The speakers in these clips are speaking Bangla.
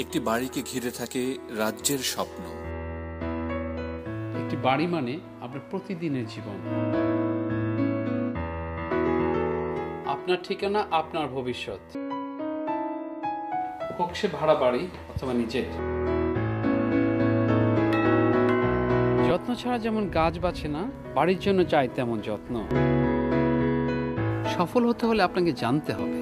একটি বাড়িকে ঘিরে থাকে রাজ্যের স্বপ্ন। একটি বাড়ি মানে আপনার প্রতিদিনের জীবন, আপনার ঠিকানা, আপনার ভবিষ্যৎ, হোক সে ভাড়া বাড়ি অথবা নিজের। যত্ন ছাড়া যেমন গাছ বাঁচে না, বাড়ির জন্য চাই তেমন যত্ন। সফল হতে হলে আপনাকে জানতে হবে,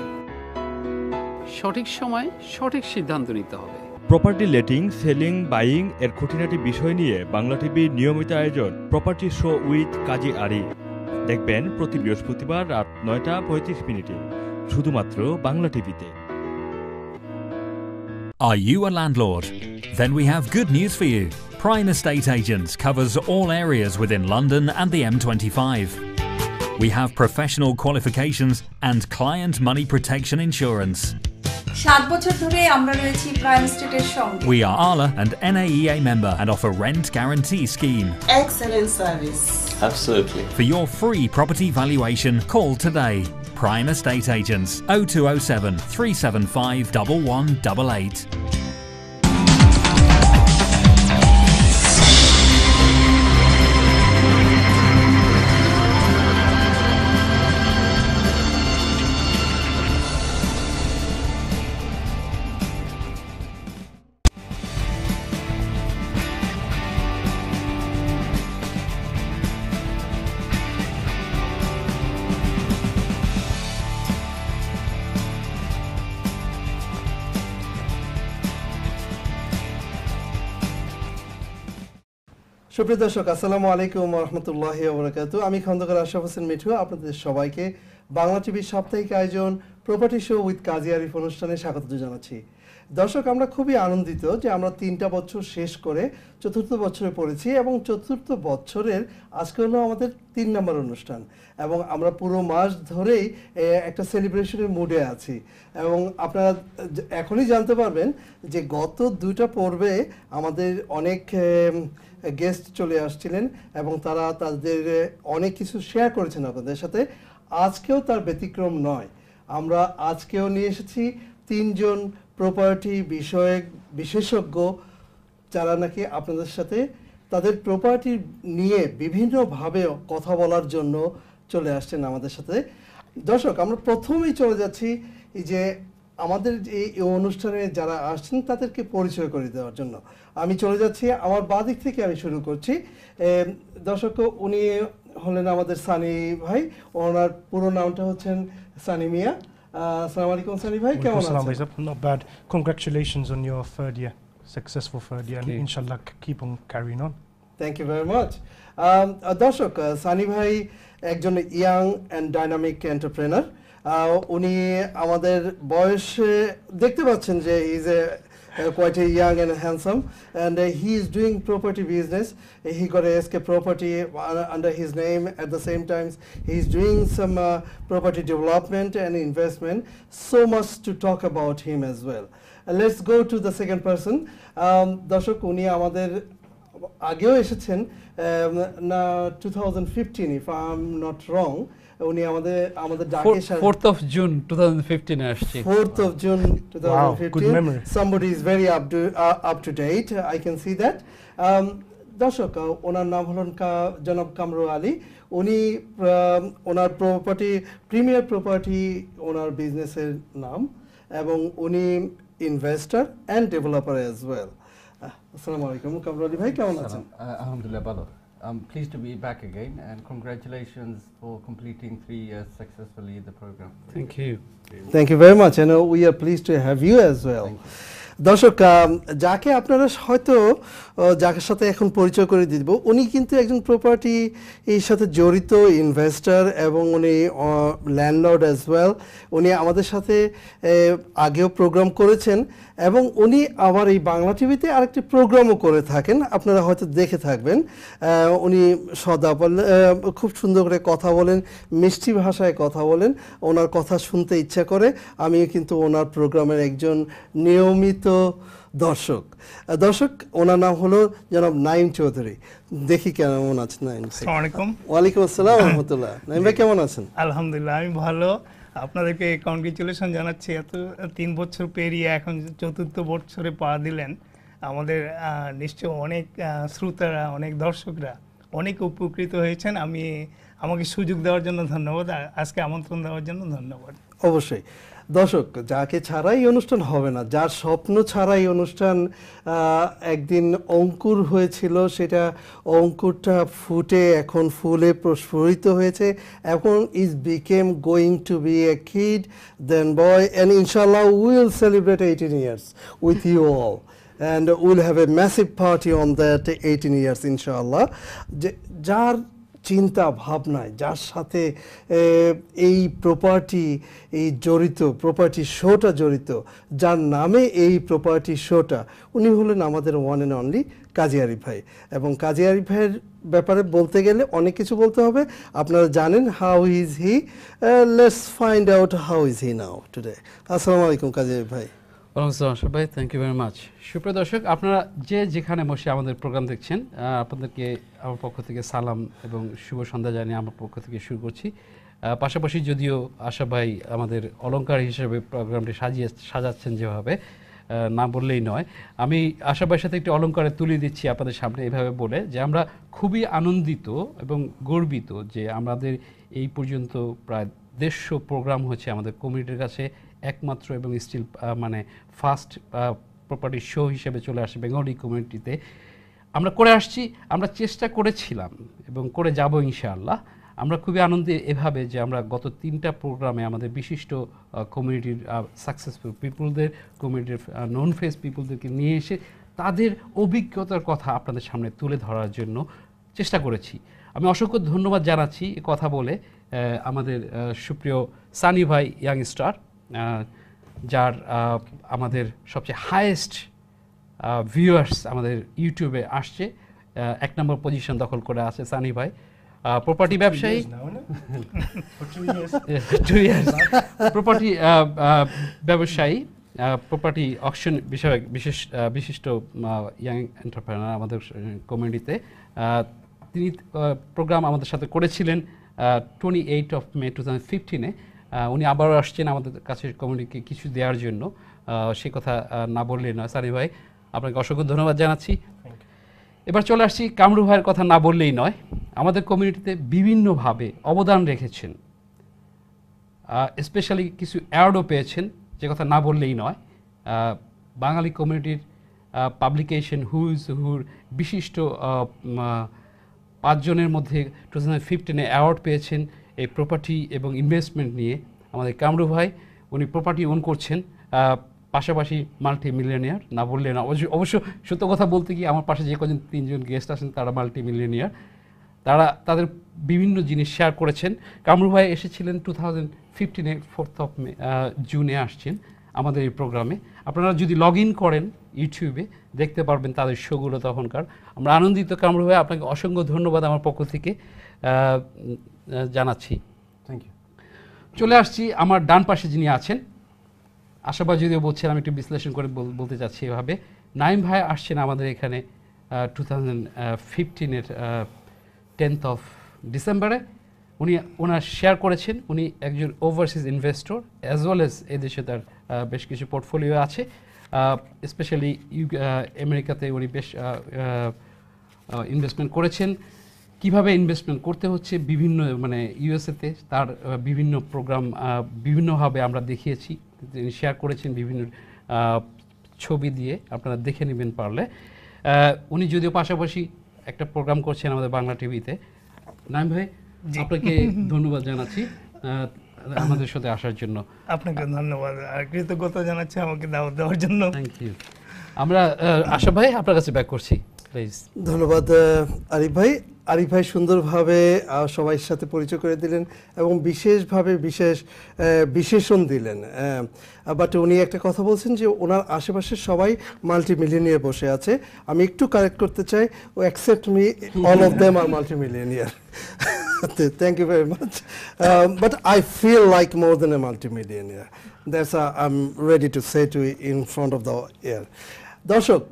সঠিক সময় সঠিক সিদ্ধান্ত নিতে হবে। প্রপার্টি লেটিং, সেলিং, বাইং এর খুঁটিনাটি বিষয় নিয়ে বাংলা টিভির নিয়মিত আয়োজন প্রপার্টি শো উইথ কাজী আরি। দেখবেন প্রতি বৃহস্পতিবার রাত ৯টা ৩৫ শুধুমাত্র বাংলা টিভিতে। Are you a landlord? Then we have good news for you. Prime Estate Agents covers all areas within London and the M25. We have professional qualifications and client money protection insurance. 7 বছর ধরে আমরা রয়েছি প্রাইম স্টেটের সঙ্গে। We are ALA and NAEA member and offer rent guarantee scheme. Excellent service. Absolutely. For your free property valuation, call today. Prime Estate Agents 0207 375 1188. সুপ্রিয় দর্শক, আসসালামু আলাইকুম ওয়া রাহমাতুল্লাহি ওয়া বারাকাতুহু। আমি খন্দকার আশরাফ হোসেন মিঠু আপনাদের সবাইকে বাংলা টিভির সাপ্তাহিক আয়োজন প্রপার্টি শো উইথ কাজী আরিফ অনুষ্ঠানে স্বাগত জানাচ্ছি। দর্শক, আমরা খুবই আনন্দিত যে আমরা 3টা বছর শেষ করে 4র্থ বছরে পড়েছি এবং 4র্থ বছরের আজকে হলো আমাদের 3 নম্বর অনুষ্ঠান এবং আমরা পুরো মাস ধরেই একটা সেলিব্রেশনের মুডে আছি এবং আপনারা এখনই জানতে পারবেন যে গত 2টা পর্বে আমাদের অনেক গেস্ট চলে আসছিলেন এবং তারা তাদের অনেক কিছু শেয়ার করেছেন আপনাদের সাথে। আজকেও তার ব্যতিক্রম নয়। আমরা আজকেও নিয়ে এসেছি 3 জন প্রপার্টি বিষয়ক বিশেষজ্ঞ যারা নাকি আপনাদের সাথে তাদের প্রপার্টি নিয়ে বিভিন্নভাবে কথা বলার জন্য চলে আসছেন আমাদের সাথে। দর্শক, আমরা প্রথমেই চলে যাচ্ছি এই যে আমাদের এই অনুষ্ঠানে যারা আসছেন তাদেরকে পরিচয় করে দেওয়ার জন্য। আমি চলে যাচ্ছি আমার বাঁ দিক থেকে, আমি শুরু করছি। দর্শক, উনি হলেন আমাদের সানি ভাই। ওনার পুরো নামটা হচ্ছেন সানি মিয়া। আসসালামু আলাইকুম সানি ভাই, কেমন আছেন? Not bad. Congratulations on your third year, successful third year, and inshallah keep on carrying on. Thank you very much. দর্শক, সানি ভাই একজন ইয়াং অ্যান্ড ডাইনামিক এন্টারপ্রেনার। উনি আমাদের বয়সে দেখতে পাচ্ছেন যে is quite a young and handsome, and he is doing property business. He got a SK Property under his name. At the same time, he is doing some property development and investment. So much to talk about him as well. Let's go to the second person. দর্শক, উনি আমাদের আগেও এসেছেন না 2015 if I'm not wrong. উনি আমাদের ডাকে 4th of June 2015 আসছে। 4th of June 2015. Wow, good memory. Somebody is very up to date. I can see that. দর্শক, ওনার নাম হলেন জনাব কামরু আলী। উনি ওনার প্রপার্টি প্রিমিয়ার প্রপার্টি ওনার বিজনেসের নাম এবং উনি investor and developer as well. আসসালামু আলাইকুম কামরু আলী ভাই, কেমন আছেন? Alhamdulillah, brother. I'm pleased to be back again, and congratulations for completing 3 years successfully in the program. Thank you. Thank you very much, and we are pleased to have you as well. দর্শক, যাকে আপনারা হয়তো যাকে সাথে এখন পরিচয় করে দিব, উনি কিন্তু একজন প্রপার্টি এর সাথে জড়িত ইনভেস্টর এবং উনি ল্যান্ডলর্ড অ্যাজ ওয়েল। উনি আমাদের সাথে আগেও প্রোগ্রাম করেছেন এবং উনি আবার এই বাংলা টিভিতে আরেকটি প্রোগ্রামও করে থাকেন, আপনারা হয়তো দেখে থাকবেন। উনি খুব সুন্দর করে কথা বলেন, মিষ্টি ভাষায় কথা বলেন, ওনার কথা শুনতে ইচ্ছা করে। আমিও কিন্তু ওনার প্রোগ্রামের একজন নিয়মিত দর্শক। ওনার নাম হলো জনাব নাইম চৌধুরী। দেখি কেমন আছেন নাইম? আসসালামু আলাইকুম। ওয়ালাইকুম আসসালাম ওয়া রাহমাতুল্লাহ। নাইম ভাই, কেমন আছেন? আলহামদুলিল্লাহ, আমি ভালো। আপনাদেরকে কংগ্রেচুলেশন জানাচ্ছি, এত 3 বছর পেরিয়ে এখন 4র্থ বছরে পা দিলেন। আমাদের নিশ্চয় অনেক শ্রোতারা, অনেক দর্শকরা অনেক উপকৃত হয়েছেন। আমাকে সুযোগ দেওয়ার জন্য ধন্যবাদ, আর আজকে আমন্ত্রণ দেওয়ার জন্য ধন্যবাদ। অবশ্যই দর্শক, যাকে ছাড়াই অনুষ্ঠান হবে না, যার স্বপ্ন ছাড়াই অনুষ্ঠান একদিন অঙ্কুর হয়েছিল, সেটা অঙ্কুরটা ফুটে এখন ফুলে প্রস্ফুরিত হয়েছে, এখন is became going to be a kid, then boy, and ইনশাল্লাহ will celebrate 18 years with you all, and we'll have a massive party on that 18 years inshallah. যার চিন্তা ভাবনায়, যার সাথে এই প্রপার্টি প্রপার্টি শোটা জড়িত, যার নামে এই প্রপার্টি শোটা, উনি হলেন আমাদের ওয়ান অ্যান্ড অনলি কাজী আরিফ ভাই। এবং কাজী আরিফ ভাইয়ের ব্যাপারে বলতে গেলে অনেক কিছু বলতে হবে। আপনারা জানেন how is he, let's find out how is he now today. আসসালামু আলাইকুম কাজী আরিফ ভাই। ওয়ালাইকুম ভাই, থ্যাংক ইউ ভেরি মাচ। সুপ্রিয় দর্শক, আপনারা যে যেখানে বসে আমাদের প্রোগ্রাম দেখছেন, আপনাদেরকে আমার পক্ষ থেকে সালাম এবং শুভ সন্ধ্যা জানিয়ে আমার পক্ষ থেকে শুরু করছি। পাশাপাশি যদিও আশা ভাই আমাদের অলংকার হিসেবে প্রোগ্রামটি সাজাচ্ছেন যেভাবে, না বললেই নয়, আমি আশা ভাইয়ের সাথে একটি অলংকারে তুলে দিচ্ছি আপনাদের সামনে এভাবে বলে যে আমরা খুবই আনন্দিত এবং গর্বিত যে আমাদের এই পর্যন্ত প্রায় 150 প্রোগ্রাম হচ্ছে আমাদের কমিউনিটির কাছে একমাত্র এবং স্টিল মানে ফার্স্ট প্রপার্টি শো হিসেবে চলে আসে বেঙ্গলি কমিউনিটিতে। আমরা করে আসছি, আমরা চেষ্টা করেছিলাম এবং করে যাব ইনশাআল্লাহ। আমরা খুবই আনন্দে এভাবে যে আমরা গত 3টা প্রোগ্রামে আমাদের বিশিষ্ট কমিউনিটির সাকসেসফুল পিপুলদের, কমিউনিটির নন ফেস পিপুলদেরকে নিয়ে এসে তাদের অভিজ্ঞতার কথা আপনাদের সামনে তুলে ধরার জন্য চেষ্টা করেছি। আমি অসংখ্য ধন্যবাদ জানাচ্ছি কথা বলে আমাদের সুপ্রিয় সানি ভাই ইয়াংস্টার, যার আমাদের সবচেয়ে হাইয়েস্ট ভিউয়ার্স আমাদের ইউটিউবে আসছে, 1 নম্বর পজিশন দখল করে আছে সানি ভাই। প্রপার্টি ব্যবসায়ী, প্রপার্টি ব্যবসায়ী, প্রপার্টি অকশন বিষয়ক বিশিষ্ট ইয়াং এন্টারপ্রেনার আমাদের কমিউনিটিতে। তিনি প্রোগ্রাম আমাদের সাথে করেছিলেন 28 মে 2015-এ। উনি আবারও আসছেন আমাদের কাছে কমিউনিটিকে কিছু দেওয়ার জন্য, সে কথা না বললে নয়। সানি ভাই, আপনাকে অসংখ্য ধন্যবাদ জানাচ্ছি। এবার চলে আসছি কামরু ভাইয়ের কথা না বললেই নয়। আমাদের কমিউনিটিতে বিভিন্নভাবে অবদান রেখেছেন, স্পেশালি কিছু অ্যাওয়ার্ডও পেয়েছেন, যে কথা না বললেই নয়। বাঙালি কমিউনিটির পাবলিকেশন হুর বিশিষ্ট 5 জনের মধ্যে 2015-এ অ্যাওয়ার্ড পেয়েছেন এই প্রপার্টি এবং ইনভেস্টমেন্ট নিয়ে। আমাদের কামরু ভাই, উনি প্রপার্টি ওন করছেন, পাশাপাশি মাল্টি মিলিয়নিয়ার, না বললে না। অবশ্য সত্য কথা বলতে কি, আমার পাশে যে কজন 3 জন গেস্ট আছেন তারা মাল্টি মিলিয়নিয়ার, তারা তাদের বিভিন্ন জিনিস শেয়ার করেছেন। কামরু ভাই এসেছিলেন 2015-এ 4 জুনে আসছেন আমাদের এই প্রোগ্রামে। আপনারা যদি লগ ইন করেন ইউটিউবে দেখতে পারবেন তাদের শোগুলো তখনকার। আমরা আনন্দিত কামরু ভাই, আপনাকে অসংখ্য ধন্যবাদ আমার পক্ষ থেকে জানাচ্ছি। Thank you. চলে আসছি আমার ডান পাশে যিনি আছেন, আশাবাদ যদিও বলছেন, আমি একটু বিশ্লেষণ করে বলতে চাচ্ছি এভাবে। নাইম ভাই আসছেন আমাদের এখানে 2015-এর 10th ডিসেম্বরে। উনি ওনার শেয়ার করেছেন, উনি একজন overseas investor as well as এদেশে তার বেশ কিছু পোর্টফোলিও আছে, স্পেশালি আমেরিকাতে উনি বেশ ইনভেস্টমেন্ট করেছেন। কিভাবে ইনভেস্টমেন্ট করতে হচ্ছে বিভিন্ন মানে ইউএসএতে তার বিভিন্ন প্রোগ্রাম বিভিন্নভাবে আমরা দেখিয়েছি, তিনি শেয়ার করেছেন বিভিন্ন ছবি দিয়ে, আপনারা দেখে নেবেন পারলে। উনি যদিও পাশাপাশি একটা প্রোগ্রাম করছেন আমাদের বাংলা টিভিতে। নাইম ভাই, আপনাকে ধন্যবাদ জানাচ্ছি আমাদের সাথে আসার জন্য। আপনাকে ধন্যবাদ আর কৃতজ্ঞতা জানাচ্ছি আমাকে দাওয়াত দেওয়ার জন্য। Thank you. আমরা আশা ভাই আপনার কাছে ব্যাক করছি প্লিজ। ধন্যবাদ আরিফ ভাই। আরিফ ভাই সুন্দরভাবে সবার সাথে পরিচয় করে দিলেন এবং বিশেষভাবে বিশেষণ দিলেন। বাট উনি একটা কথা বলছেন যে ওনার আশেপাশে সবাই মাল্টি মিলিয়নিয়ার বসে আছে। আমি একটু কারেক্ট করতে চাই, ও accept me, all of them are multi millionaire. Thank you very much. But I feel like more than a multi-millionaire. That's I'm ready to say to in front of the air. দর্শক,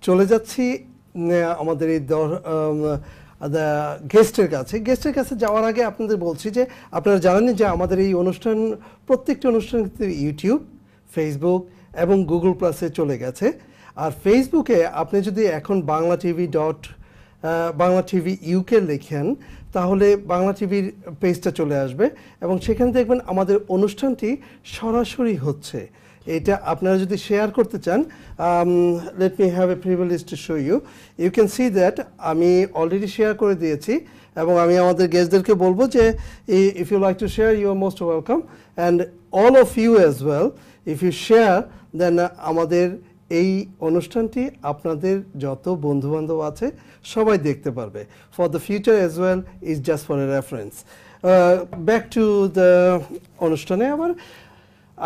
চলে যাচ্ছি আমাদের এই গেস্টের কাছে যাওয়ার আগে আপনাদের বলছি যে আপনারা জানেন যে আমাদের এই অনুষ্ঠান প্রত্যেকটা অনুষ্ঠান ইউটিউব, ফেসবুক এবং গুগল প্লাসে চলে গেছে। আর ফেসবুকে আপনি যদি এখন বাংলা টিভি ইউকে লেখেন তাহলে বাংলা টিভির পেজটা চলে আসবে এবং সেখানে দেখবেন আমাদের অনুষ্ঠানটি সরাসরি হচ্ছে। এটা আপনারা যদি শেয়ার করতে চান, let me have a privilege to show you, you can see that আমি অলরেডি শেয়ার করে দিয়েছি এবং আমি আমাদের গেস্টদেরকে বলবো যে if you like to share you are most welcome and all of you as well, if you share then আমাদের এই অনুষ্ঠানটি আপনাদের যত বন্ধুবান্ধব আছে সবাই দেখতে পারবে। For the future as well is just for a reference. Back to the অনুষ্ঠানে আবার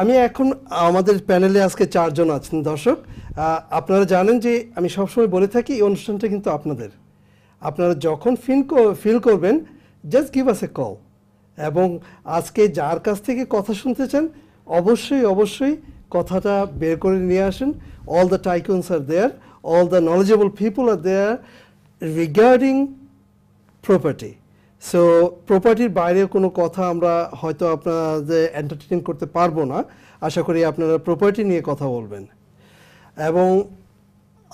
আমি এখন আমাদের প্যানেলে আজকে 4 জন আছেন দর্শক। আপনারা জানেন যে আমি সবসময় বলে থাকি এই অনুষ্ঠানটা কিন্তু আপনাদের। আপনারা যখন ফিল করবেন জাস্ট গিভ আস এ কল, এবং আজকে যার কাছ থেকে কথা শুনতে চান অবশ্যই কথাটা বের করে নিয়ে আসেন। All the tycoons are there, all the knowledgeable people are there regarding property. So প্রপার্টির বাইরে কোনো কথা আমরা হয়তো আপনাদের এন্টারটেইন করতে পারবো না। আশা করি আপনারা প্রপার্টি নিয়ে কথা বলবেন। এবং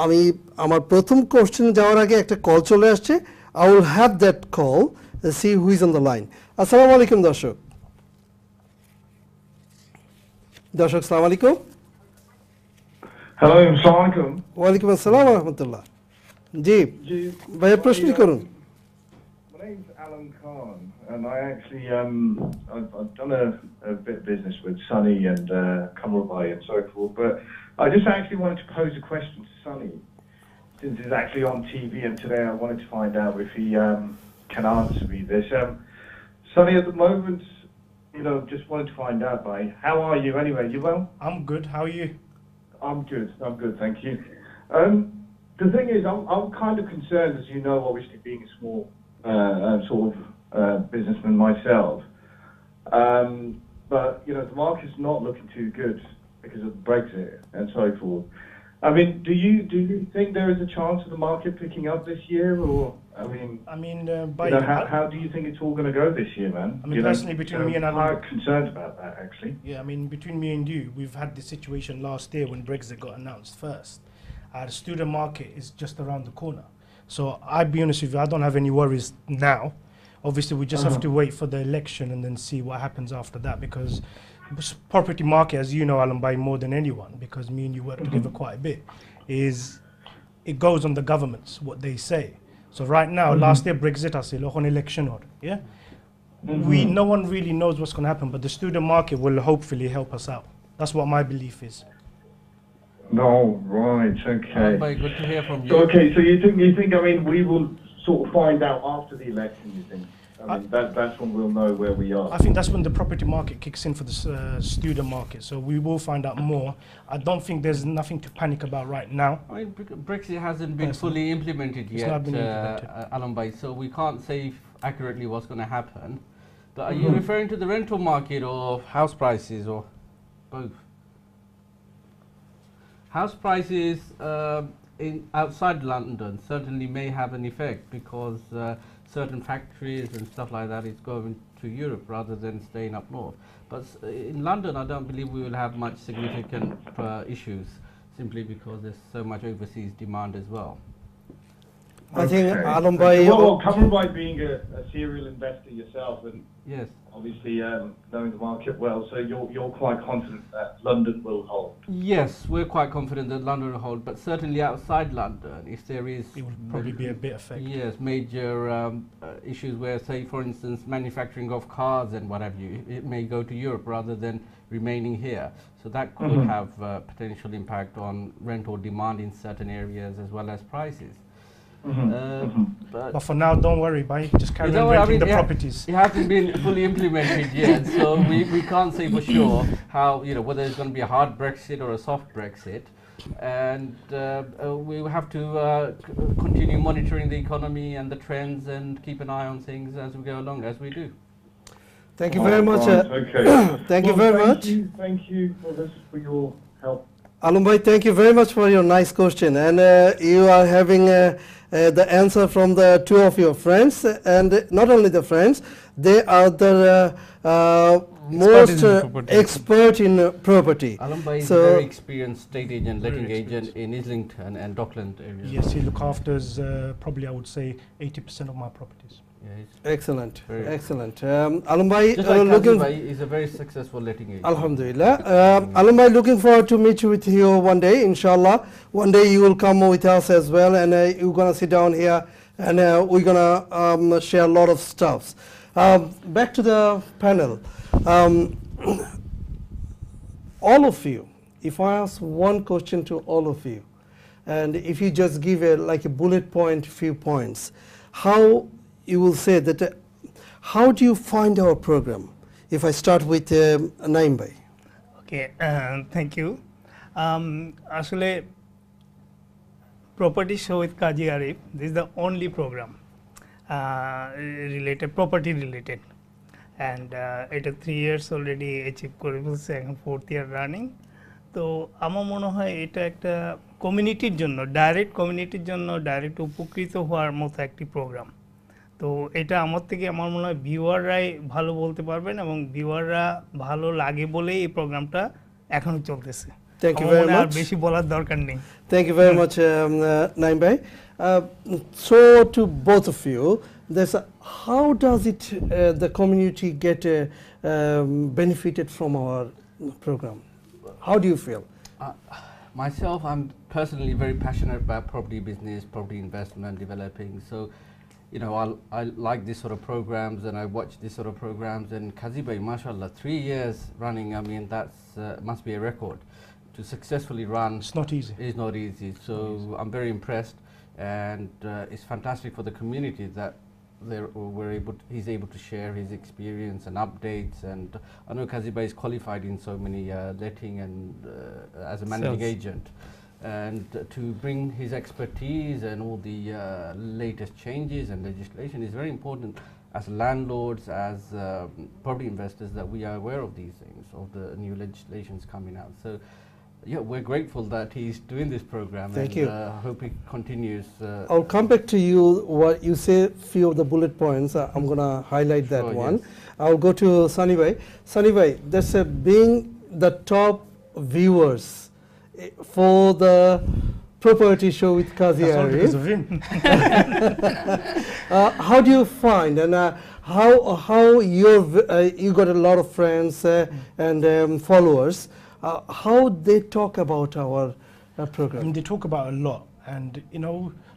আমি আমার প্রথম কোশ্চেনে যাওয়ার আগে একটা কল চলে আসছে। I will have that call, see who is on the line. আসসালামু আলাইকুম দর্শক। আসসালামু আলাইকুম। হ্যালো, আসসালামু আলাইকুম। ওয়ালাইকুম আসসালাম ওয়া রাহমাতুল্লাহ। জি ভাইয়া প্রশ্ন করুন। My name's Alan Khan, and I actually I've done a bit of business with Sunny and Kamalbai and so forth, but I just actually wanted to pose a question to Sunny, since he's actually on TV, and today I wanted to find out if he can answer me this. Sunny, at the moment, you know, just wanted to find out, how are you anyway? You well? I'm good. How are you? I'm good, thank you. The thing is, I'm kind of concerned, as you know, obviously being a small businessman myself. But, you know, the market's not looking too good because of Brexit and so forth. I mean, do you think there is a chance of the market picking up this year, or how do you think it's all going to go this year, man? I mean, personally, between me and Alan, I'm quite concerned about that, actually. Yeah, I mean, between me and you, we've had this situation last year when Brexit got announced first. Our student market is just around the corner. So I'll be honest with you, I don't have any worries now. Obviously, we just have to wait for the election and then see what happens after that, because property market, as you know, Alan, by more than anyone, because me and you work together quite a bit, it goes on the governments, what they say. So right now, last year Brexit, I say, on election order, yeah? No one really knows what's going to happen, but the student market will hopefully help us out. That's what my belief is. No, right, okay. Very good to hear from you. So, okay, so you think, I mean, we will sort of find out after the election, you think? I mean, that's when we'll know where we are. I think that's when the property market kicks in for the student market, so we will find out more. I don't think there's nothing to panic about right now. I mean, Brexit hasn't been fully implemented yet, Alan Bay, so we can't say accurately what's going to happen. But are you referring to the rental market or house prices, or both? House prices outside London certainly may have an effect, because certain factories and stuff like that is going to Europe rather than staying up north. But in London, I don't believe we will have much significant issues, simply because there's so much overseas demand as well. I think Alam Bhai, covered by being a serial investor yourself, and yes, obviously knowing the market well, so you're quite confident that London will hold. Yes, we're quite confident that London will hold, but certainly outside London, if there is, it will probably be a bit affected. Yes, major issues where, say, for instance, manufacturing of cars and what have you, it may go to Europe rather than remaining here. So that could have potential impact on rental demand in certain areas as well as prices. But for now, don't worry, just carry on renting the properties. It hasn't been fully implemented yet, so we can't say for sure how, you know, whether it's going to be a hard Brexit or a soft Brexit. And we will have to continue monitoring the economy and the trends and keep an eye on things as we go along, as we do. Thank you very much. Okay. Thank you very much. Thank you for your help. Alum bhai, thank you very much for your nice question, and you are having the answer from the two of your friends, and not only the friends, they are the most expert in property. Alum bhai is a very experienced estate agent, letting agent in Islington and Dockland area. Yes, he look after probably I would say 80% of my properties. Yeah, excellent, excellent. Alum bhai, just like looking is a very successful letting agent. Alhamdulillah. Alum bhai, looking forward to meet with you one day, inshallah. One day you will come with us as well, and you're gonna sit down here, and we're gonna share a lot of stuffs. Back to the panel. All of you, if I ask one question to all of you, and if you just give like a bullet point, few points, how you will say that, how do you find our program? If I start with Naeem bhai. Okay, thank you. Actually, Property Show with Kazi Arif, this is the only program related, property related. And it is 3 years already achieve করে ফেলছে, এখন 4th year running. তো আমার মনে হয় এটা একটা কমিউনিটির জন্য, ডাইরেক্ট কমিউনিটির জন্য ডাইরেক্ট উপকৃত হওয়ার মতো একটি প্রোগ্রাম। তো এটা আমার থেকে আমার মনে হয় ভিউয়াররাই ভালো বলতে পারবেন, এবং ভিউয়াররা ভালো লাগে বলেই এই প্রোগ্রামটা এখনো চলতেছে। Thank you very much. বেশি বলার দরকার নেই। Thank you very much, Naeem bhai. So to both of you, how does it the community get benefited from our program? How do you feel? Myself, I'm personally very passionate about property business, property investment, developing. So, you know, I like this sort of programs, and I watch this sort of programs. And Kazi bhai, mashallah, 3 years running. I mean, that's must be a record. To successfully run, it's not easy. It's not easy. So I'm very impressed, and it's fantastic for the community that he's able to share his experience and updates. And I know Kazi bhai is qualified in so many letting and as a managing agent, and to bring his expertise and all the latest changes and legislation is very important as landlords, as property investors, that we are aware of these things, of the new legislations coming out. So yeah, we're grateful that he's doing this program. Thank you. Hope he continues. I'll come back to you. What you say, few of the bullet points. I'm gonna highlight that one. Yes. I'll go to Sunny bhai. Sunny bhai, that's being the top viewers for the Property Show with Kazi Arif. How do you find, and how you got a lot of friends and followers? How they talk about our program? I mean, they talk about a lot, and you know,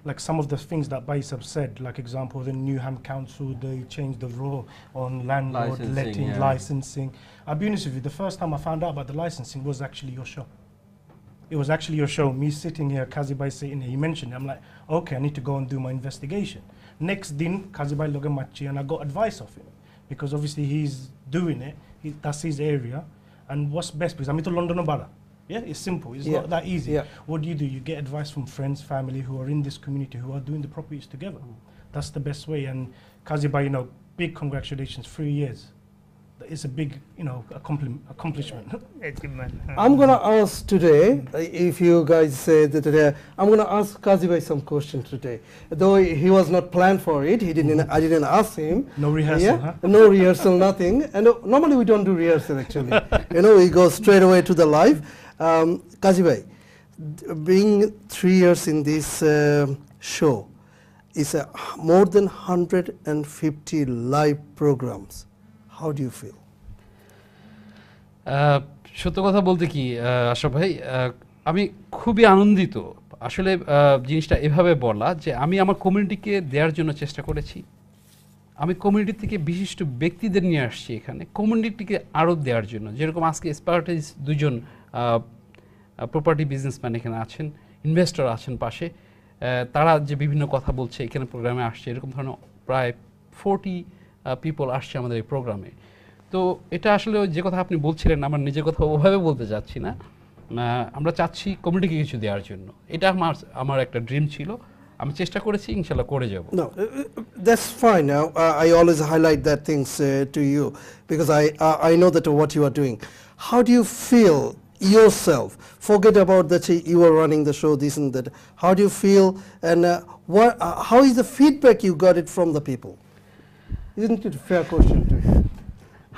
like some of the things that Bais have said, like example, the Newham Council, they changed the law on landlord letting, licensing. I'll be honest with you, the first time I found out about the licensing was actually your show. It was actually your show, me sitting here, Kazi bhai sitting here, he mentioned it. I'm like, okay, I need to go and do my investigation. Next din, Kazi bhai loge machi, and I got advice of him, because obviously he's doing it, that's his area. And what's best, because I'm into London Borough. Yeah, it's simple. It's not that easy. Yeah. What do? You get advice from friends, family who are in this community, who are doing the properties together. That's the best way. And Kazi bhai, you know, big congratulations, 3 years. It's a big, you know, accomplishment. I'm gonna ask today, if you guys say that today, I'm gonna ask Kazi bhai some questions today. Though he was not planned for it, I didn't ask him. No rehearsal, huh? No rehearsal, nothing. And normally we don't do rehearsal actually. You know, we go straight away to the live. Kazi bhai, being 3 years in this show, is more than 150 live programs. How do you feel? সত্য কথা বলতে কি আশরাফ ভাই, আমি খুবই আনন্দিত। আসলে জিনিসটা এভাবে বলা যে আমি আমার কমিউনিটিকে দেওয়ার জন্য চেষ্টা করেছি। আমি কমিউনিটি থেকে বিশিষ্ট ব্যক্তিদের নিয়ে আসছি এখানে কমিউনিটিকে আরও দেওয়ার জন্য। যেরকম আজকে এক্সপার্টাইজ দুজন প্রপার্টি বিজনেসম্যান এখানে আছেন, ইনভেস্টর আছেন পাশে, তারা যে বিভিন্ন কথা বলছে এখানে প্রোগ্রামে আসছে, এরকম ধরনের প্রায় 40 পিপল আসছে আমাদের এই প্রোগ্রামে। তো এটা আসলে যে কথা আপনি বলছিলেন, আমার নিজের কথা ওভাবে বলতে চাচ্ছি না, আমরা চাচ্ছি কমিউনিটিকে কিছু দেওয়ার জন্য। এটা আমার একটা ড্রিম ছিল, আমি চেষ্টা করেছি, ইনশাআল্লাহ করে যাব। No, that's fine. I always highlight that things to you because I know that what you are doing. How do you feel yourself? Forget about that you are running the show, this and that. How do you feel, and how is the feedback you got it from the people? Isn't it a fair question to you?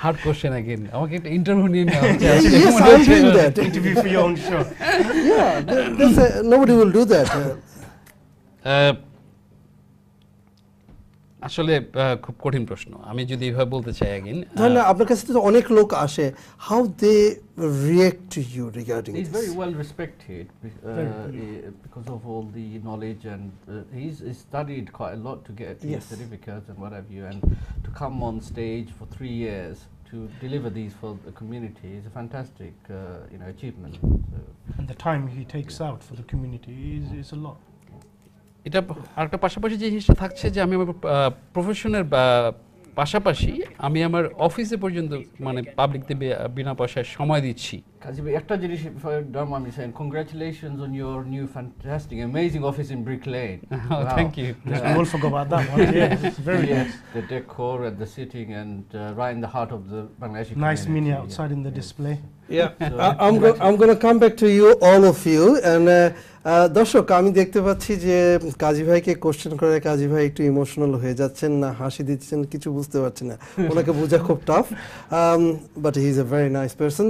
Hard question again. আমাকে একটা ইন্টারভিউ নিয়ে নেওয়া হচ্ছে। Yes, I'm doing that. Interview for your own show. Yeah, nobody will do that. আসলে খুব কঠিন প্রশ্ন। আমি যদি এভাবে বলতে চাই again, না আপনার কাছে তো অনেক লোক আসে, how they react to you regarding He's this? very well respected because of all the knowledge, and he's studied quite a lot to get his certificates and what have you, and to come on stage for 3 years to deliver these for the community is a fantastic achievement. And the time he takes out for the community is a lot. এটা আরেকটা পাশাপাশি যে জিনিসটা থাকছে যে আমি আমার প্রফেশনের পাশাপাশি আমি আমার অফিসে পর্যন্ত মানে পাবলিকতে বিনা পয়সায় সময় দিচ্ছি। কাজী ভাই একটা জিনিস আমি saying congratulations on your new fantastic amazing office in Brick Lane. Oh, thank you. We all forgot about that one. Yeah, it's very yes, the decor and the sitting and right in the heart of the Bangladeshi nice community. mini outside in the display. Yeah, I'm going to come back to you, all of you, and দর্শক আমি দেখতে পাচ্ছি যে কাজী ভাইকে কোশ্চেন করে কাজী ভাই একটু ইমোশনাল হয়ে যাচ্ছেন, না হাসি দিচ্ছেন কিছু বুঝতে পারছি না, ওনাকে বোঝা খুব tough, but he is a very nice person.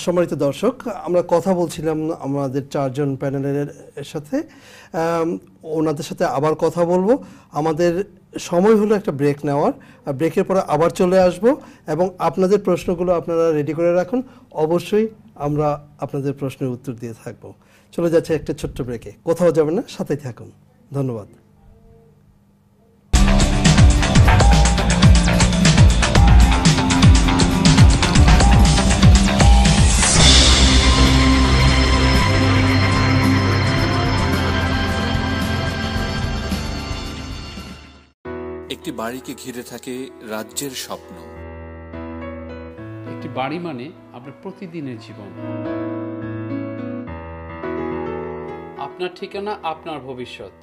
সম্মানিত দর্শক, আমরা কথা বলছিলাম আমাদের 4 জন প্যানেলের সাথে, ওনাদের সাথে আবার কথা বলবো। আমাদের সময় হলো একটা ব্রেক নেওয়ার, ব্রেকের পরে আবার চলে আসব এবং আপনাদের প্রশ্নগুলো আপনারা রেডি করে রাখুন, অবশ্যই আমরা আপনাদের প্রশ্নের উত্তর দিয়ে থাকবো। চলে যাচ্ছে একটা ছোট্ট ব্রেকে, কোথাও যাবেন না, সাথেই থাকুন, ধন্যবাদ। একটি বাড়িকে ঘিরে থাকে রাজ্যের স্বপ্ন। একটি বাড়ি মানে আপনার প্রতিদিনের জীবন, আপনার ঠিকানা, আপনার ভবিষ্যৎ,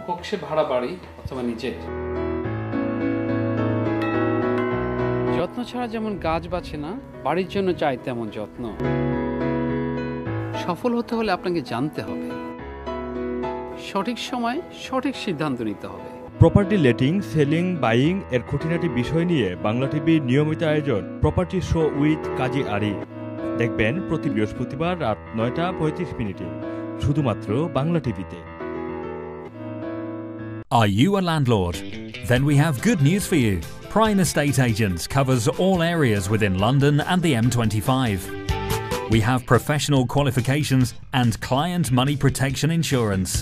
হোক সে ভাড়া বাড়ি অথবা নিজের। যত্ন ছাড়া যেমন গাছ বাঁচে না, বাড়ির জন্য চাই তেমন যত্ন। সফল হতে হলে আপনাকে জানতে হবে, সঠিক সময় সঠিক সিদ্ধান্ত নিতে হবে। প্রপার্টি লেটিং, সেলিং, বাইং এর খুঁটিনাটি বিষয় নিয়ে বাংলা টিভির নিয়মিত আয়োজন প্রপার্টি শো উইথ কাজী আরি দেখবেন প্রতি বৃহস্পতিবার রাত 9:35 শুধুমাত্র বাংলা টিভিতে। Are you a landlord? Then we have good news for you. Prime Estate Agents covers all areas within London and the M25. We have professional qualifications and client money protection insurance.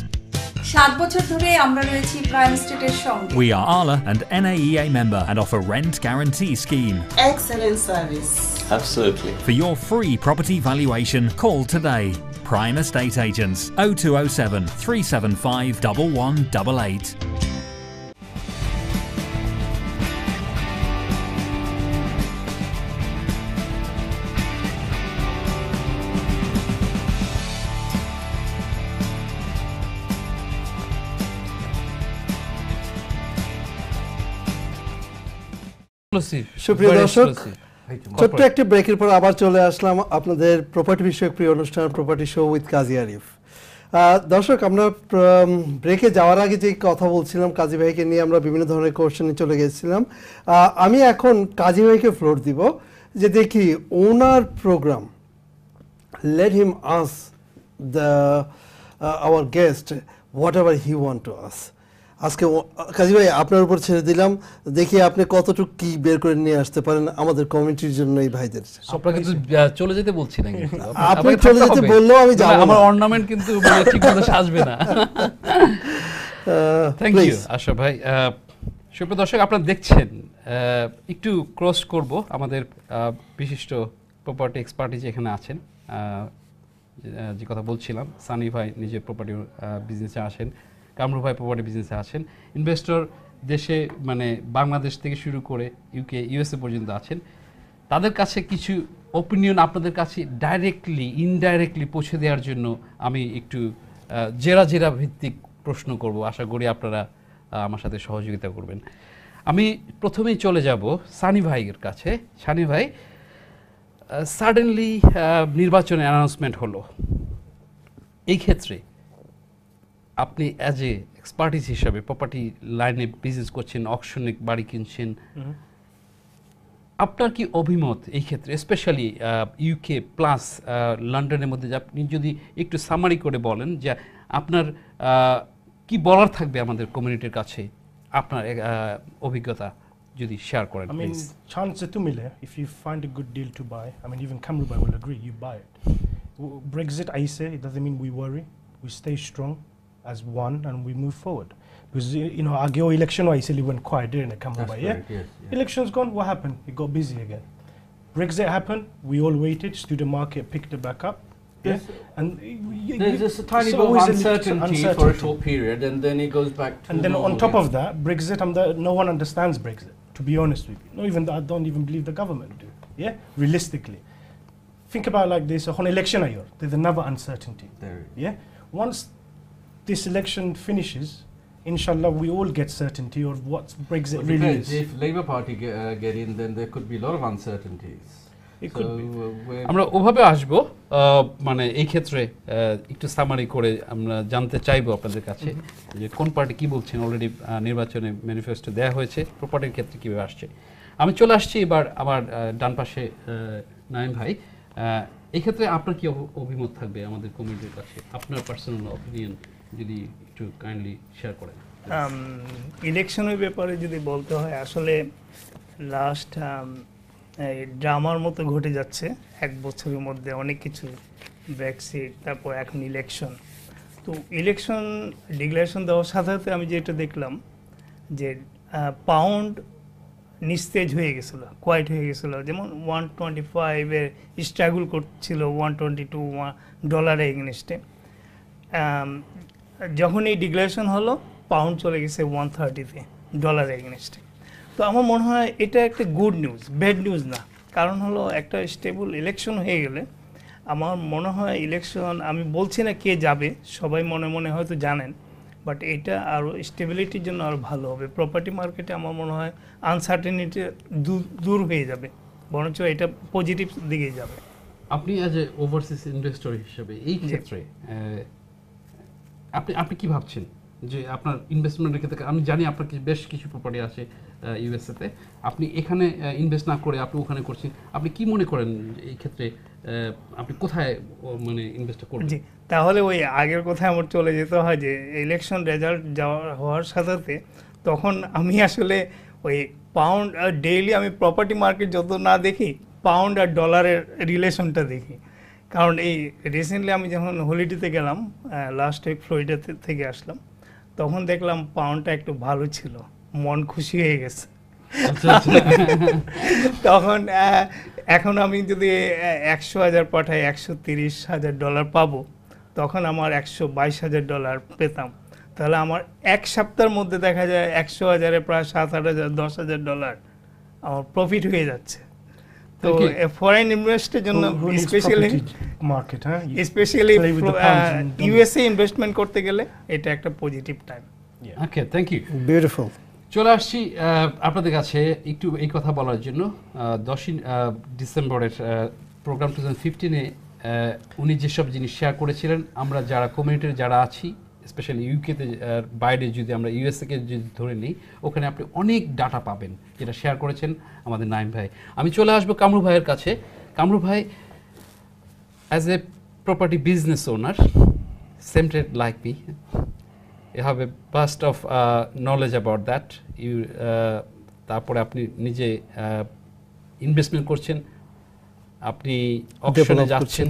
7 বছর ধরে আমরা রয়েছি প্রাইম এস্টেটের সঙ্গে। We are ALA and NAEA member and offer rent guarantee scheme. Excellent service. Absolutely. For your free property valuation, call today. Prime Estate Agents 0207 375 1188. সুপ্রিয় দর্শক, ছোট্ট একটি ব্রেকের পর আবার চলে আসলাম আপনাদের প্রপার্টি বিষয়ক প্রিয় অনুষ্ঠান প্রপার্টি শো উইথ কাজী আরিফ। দর্শক, আমরা ব্রেকে যাওয়ার আগে যে কথা বলছিলাম কাজী ভাইকে নিয়ে, আমরা বিভিন্ন ধরনের কোশ্চেনে চলে গেছিলাম। আমি এখন কাজী ভাইকে ফ্লোর দিব যে দেখি ওনার programme, let him us the our guest whatever he want to us. আজকে কাজী ভাই আপনার উপর ছেড়ে দিলাম, দেখি আপনি কতটুকু কি বের করে নিয়ে আসতে পারেন আমাদের কমিটির জন্য, এই ভাইদের। আপনাকে কিন্তু চলে যেতে বলছি না, কিন্তু আপনি চলে যেতে বললেও আমি যাব না, আমার অর্নামেন্ট কিন্তু মানে ঠিকমতো সাজবে না। থ্যাংক ইউ আশরাফ ভাই। সুপ্রিয় দর্শক, আপনারা দেখছেন, একটু ক্রস করব আমাদের বিশিষ্ট প্রপার্টি এক্সপার্টি যেখানে আছেন, যে কথা বলছিলাম, সানি ভাই নিজে প্রপার্টি বিজনেসে আসেন, কামরু ভাই প্রপার্টি বিজনেসে আছেন, ইনভেস্টর দেশে মানে বাংলাদেশ থেকে শুরু করে ইউকে ইউএসএ পর্যন্ত আছেন। তাদের কাছে কিছু ওপিনিয়ন আপনাদের কাছে ডাইরেক্টলি ইনডাইরেক্টলি পৌঁছে দেওয়ার জন্য আমি একটু জেরা ভিত্তিক প্রশ্ন করব, আশা করি আপনারা আমার সাথে সহযোগিতা করবেন। আমি প্রথমেই চলে যাব সানি ভাইয়ের কাছে। সানি ভাই, সাডেনলি নির্বাচনে অ্যানাউন্সমেন্ট হলো, এই ক্ষেত্রে আপনি অ্যাজ এ এক্সপার্টিস হিসাবে প্রপার্টি লাইনে বিজনেস করছেন, অকশনে বাড়ি কিনছেন, আপনার কি অভিমত এই ক্ষেত্রে, স্পেশালি ইউকে প্লাস লন্ডনের মধ্যে, আপনি যদি একটু সামারি করে বলেন যে আপনার কি বলার থাকবে আমাদের কমিউনিটির কাছে, আপনার অভিজ্ঞতা যদি শেয়ার করেন। I mean, chance to mile. If you find a good deal to buy, I mean, even Kamrubai will agree, you buy it. Brexit, I say, it doesn't mean we worry. We stay strong as one and we move forward. Because, you know, our election, I say, went quiet, didn't it, Kamrubai? Yeah? Yes. Election's gone, what happened? It got busy again. Brexit happened, we all waited, student market picked it back up. Yes. And there's just a tiny bit of uncertainty for a short period, and then it goes back to and then on top again. of that, Brexit, no one understands Brexit, to be honest with you. No, even I don't even believe the government do. Yeah, realistically, think about it like this: on election year, there's another uncertainty. There. Yeah, once this election finishes, inshallah, we all get certainty of what Brexit Well, really depends. is. If Labour Party get in, then there could be a lot of uncertainties. It could be. আমরা ওভাবে আসব, মানে এই ক্ষেত্রে একটু সামারি করে আমরা জানতে চাইবো আপনাদের কাছে যে কোন পার্টি কি বলছেন। অলরেডি নির্বাচনে ম্যানিফেস্টো দেওয়া হয়েছে, প্রপার্টির ক্ষেত্রে কীভাবে আসছে। আমি চলে আসছি এবার আমার ডান পাশে নাইম ভাই, এই ক্ষেত্রে আপনার কি অভিমত থাকবে আমাদের কমিউনিটির কাছে, আপনার পার্সোনাল অপিনিয়ন যদি একটু কাইন্ডলি শেয়ার করেন। ইলেকশনের ব্যাপারে যদি বলতে হয়, আসলে লাস্ট ড্রামার মতো ঘটে যাচ্ছে এক বছরের মধ্যে অনেক কিছু, ব্রেক্সিট, তারপর এখন ইলেকশন। তো ইলেকশন ডিক্লারেশন দেওয়ার সাথে সাথে আমি যেটা দেখলাম যে পাউন্ড নিস্তেজ হয়ে গেছিলো, কোয়াইট হয়ে গেছিলো, যেমন 125-এর স্ট্রাগল করছিল 122 ডলারে এগেনস্টে। যখন এই ডিক্লারেশন হলো, পাউন্ড চলে গেছে 130-তে ডলার এগেনস্টে। তো আমার মনে হয় এটা একটা গুড নিউজ, ব্যাড নিউজ না। কারণ হলো একটা স্টেবল ইলেকশন হয়ে গেলে আমার মনে হয় ইলেকশন, আমি বলছি না কে যাবে, সবাই মনে মনে হয়তো জানেন, বাট এটা আরও স্টেবিলিটির জন্য আরও ভালো হবে। প্রপার্টি মার্কেটে আমার মনে হয় আনসার্টেনিটি দূর হয়ে যাবে, বরঞ্চ এটা পজিটিভ দিকে যাবে। আপনি অ্যাজ এ ওভারসিজ ইনভেস্টর হিসেবে এই ক্ষেত্রে আপনি কি ভাবছেন যে আপনার ইনভেস্টমেন্টের ক্ষেত্রে, আমি জানি আপনার বেশ কিছু প্রপার্টি আছে ইউএসএতে, আপনি এখানে ইনভেস্ট না করে আপনি ওখানে করছেন, আপনি কি মনে করেন এই ক্ষেত্রে আপনি কোথায় মানে ইনভেস্ট করবেন? জি, তাহলে ওই আগের কথায় আমার চলে যেতে হয় যে ইলেকশন রেজাল্ট হওয়ার সাথে সাথে তখন আমি আসলে ওই পাউন্ড আর ডেইলি আমি প্রপার্টি মার্কেট যত না দেখি, পাউন্ড আর ডলারের রিলেশনটা দেখি। কারণ এই রিসেন্টলি আমি যখন হলিডেতে গেলাম, লাস্ট উইক ফ্লোরিডা থেকে আসলাম, তখন দেখলাম পাউন্ডটা একটু ভালো ছিল, মন খুশি হয়ে গেছে। তখন এখন আমি যদি 100,000 পাঠাই, $130,000 পাবো, তখন আমার $122,000 পেতাম। তাহলে আমার এক সপ্তাহের মধ্যে দেখা যায় 100,000-এ প্রায় $7,000, $10,000 আমার প্রফিট হয়ে যাচ্ছে। তো ফরেন ইনভেস্টের জন্য স্পেশালি ইউএসএ ইনভেস্টমেন্ট করতে গেলে এটা একটা positive time. Okay, thank you, beautiful. চলে আসছি আপনাদের কাছে একটু এই কথা বলার জন্য। 10 ডিসেম্বরের প্রোগ্রাম 2015-এ উনি যেসব জিনিস শেয়ার করেছিলেন, আমরা যারা কমিউনিটির যারা আছি, স্পেশালি ইউকেতে বাইরে যদি আমরা ইউএসএকে যদি ধরে নিই, ওখানে আপনি অনেক ডাটা পাবেন যেটা শেয়ার করেছেন আমাদের নাইম ভাই। আমি চলে আসবো কামরু ভাইয়ের কাছে। কামরু ভাই, as a property business owner, same trade like me, you have a burst of knowledge about that. তারপরে আপনি নিজে ইনভেস্টমেন্ট করছেন, আপনি অকশনে যাচ্ছেন,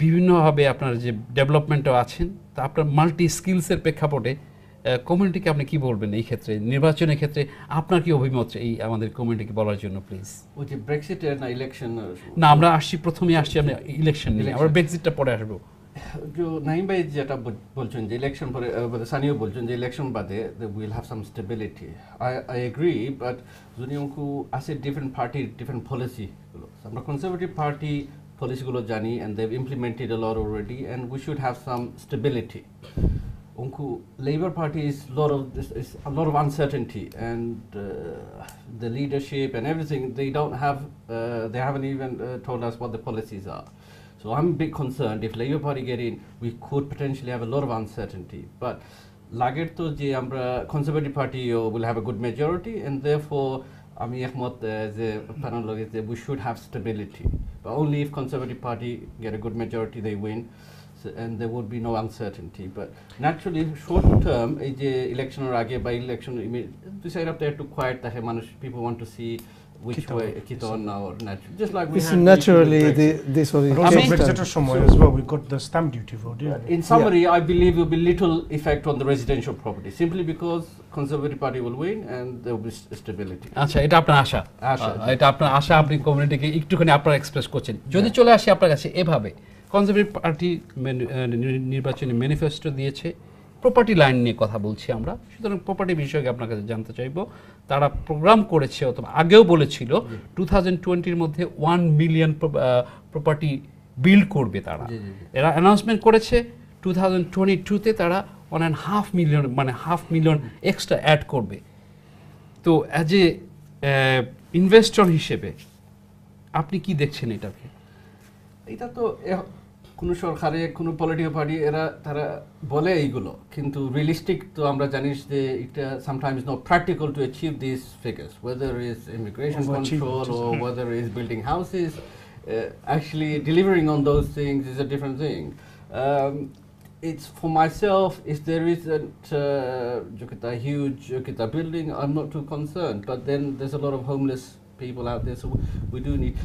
বিভিন্নভাবে আপনার যে ডেভেলপমেন্টও আছেন, তা আপনার মাল্টি স্কিলসের প্রেক্ষাপটে কমিউনিটিকে আপনি কি বলবেন এই ক্ষেত্রে, নির্বাচনের ক্ষেত্রে আপনার কি অভিমত এই আমাদের কমিউনিটিকে বলার জন্য প্লিজ? ওই যে ব্রেক্সিটের না ইলেকশন, না আমরা প্রথমে আসছি আমরা ইলেকশন নিয়ে, আবার ব্রেক্সিটটা পরে আসবো। নাইম ভাই যেটা বলছেন যে ইলেকশন পরে, সানিও বলছেন যে ইলেকশন বাদে will have some stability, I agree, but যদি অঙ্কু আছে ডিফারেন্ট পার্টির ডিফারেন্ট পলিসিগুলো, আমরা কনজারভেটিভ পার্টি পলিসিগুলো জানি, and they've implemented a lot already, and we should have some stability. Labour Party is a lot of uncertainty, and the leadership and everything, they haven't even told us what the policies are. So I'm a bit concerned if Labour Party get in, we could potentially have a lot of uncertainty. But lager to je amra Conservative Party will have a good majority, and therefore আমি একমত যে panel লগে যে we should have stability, but only if Conservative Party get a good majority they win, and there would be no uncertainty. But naturally short term এই যে ইলেকশনের আগে বা ইলেকশন দুই সাইড অফ একটু quiet থাকে মানুষ, people want to see which way Kiton or natural, just like we this had naturally this was Brexit somewhere as well. We got the stamp duty vote. Yeah. In summary, I believe there will be little effect on the residential property, simply because Conservative Party will win and there will be stability. আচ্ছা, এটা আপনার আশা, এটা আপনার আশা, আপনি কমিউনিটিকে একটুখানি আপনারা এক্সপ্রেস করছেন। যদি চলে আসি আপনার কাছে, এভাবে কনজারভেটিভ পার্টি নির্বাচনী ম্যানিফেস্টো দিয়েছে, প্রপার্টি লাইন নিয়ে কথা বলছি আমরা, সুতরাং প্রপার্টি বিষয়ে আপনার কাছে জানতে চাইব। তারা প্রোগ্রাম করেছে অথবা আগেও বলেছিল 2020-র মধ্যে 1 মিলিয়ন প্রপার্টি বিল্ড করবে তারা। এরা অ্যানাউন্সমেন্ট করেছে 2022-তে তারা 1.5 মিলিয়ন, মানে 1/2 মিলিয়ন এক্সট্রা অ্যাড করবে। তো অ্যাজ এ ইনভেস্টর হিসেবে আপনি কি দেখছেন এটাকে? এটা তো কোনো সরকারে কোনো পলিটিক্যাল পার্টি তারা বলে এইগুলো, কিন্তু রিয়েলিস্টিক তো আমরা জানি যে এটা sometimes not practical to achieve this figures, whether is immigration control or whether is building houses. Actually delivering on those things is a different thing. It's for myself, if there isn't a huge building, I'm not too concerned, but then there's a lot of homeless people out there, so we do need,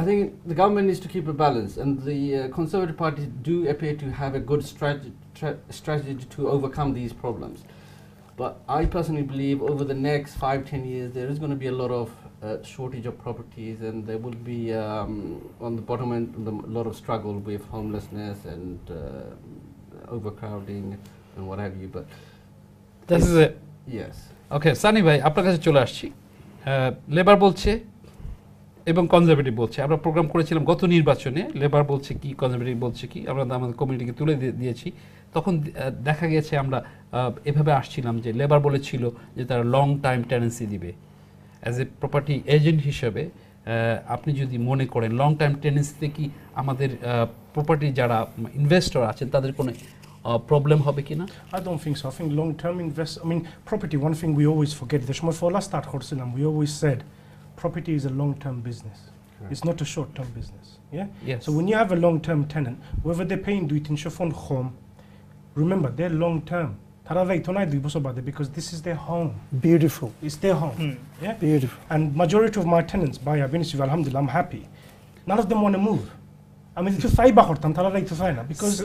I think the government needs to keep a balance, and the Conservative Party do appear to have a good strategy to overcome these problems. But I personally believe over the next 5-10 years there is going to be a lot of shortage of properties, and there will be on the bottom end a lot of struggle with homelessness and overcrowding and what have you. But this is it. Yes. Okay, Sunny ভাই আপনার কাছে চলে আসছি। লেবার বলছে এবং কনজারভেটিভ বলছে, আমরা প্রোগ্রাম করেছিলাম গত নির্বাচনে, লেবার বলছে কি, কনজারভেটিভ বলছে কি, আমরা আমাদের কমিউনিটিকে তুলে দিয়েছি। তখন দেখা গেছে আমরা এভাবে আসছিলাম যে লেবার বলেছিল যে তারা লং টাইম টেনেন্সি দিবে। অ্যাজ এ প্রপার্টি এজেন্ট হিসেবে আপনি যদি মনে করেন লং টাইম টেনেন্সিতে কি আমাদের প্রপার্টি যারা ইনভেস্টর আছেন তাদের কোনো problem হবে কিনা? I don't think so. I think long term property, one thing we always forget, we always said property is a long term business. Correct. It's not a short term business. Yeah? Yes. So when you have a long term tenant, whether they're paying do it in Shafon home, remember they're long term. Because this is their home. Beautiful. It's their home. Yeah? Beautiful. And majority of my tenants buy alhamdulillah, I'm happy. None of them want to move. I mean, because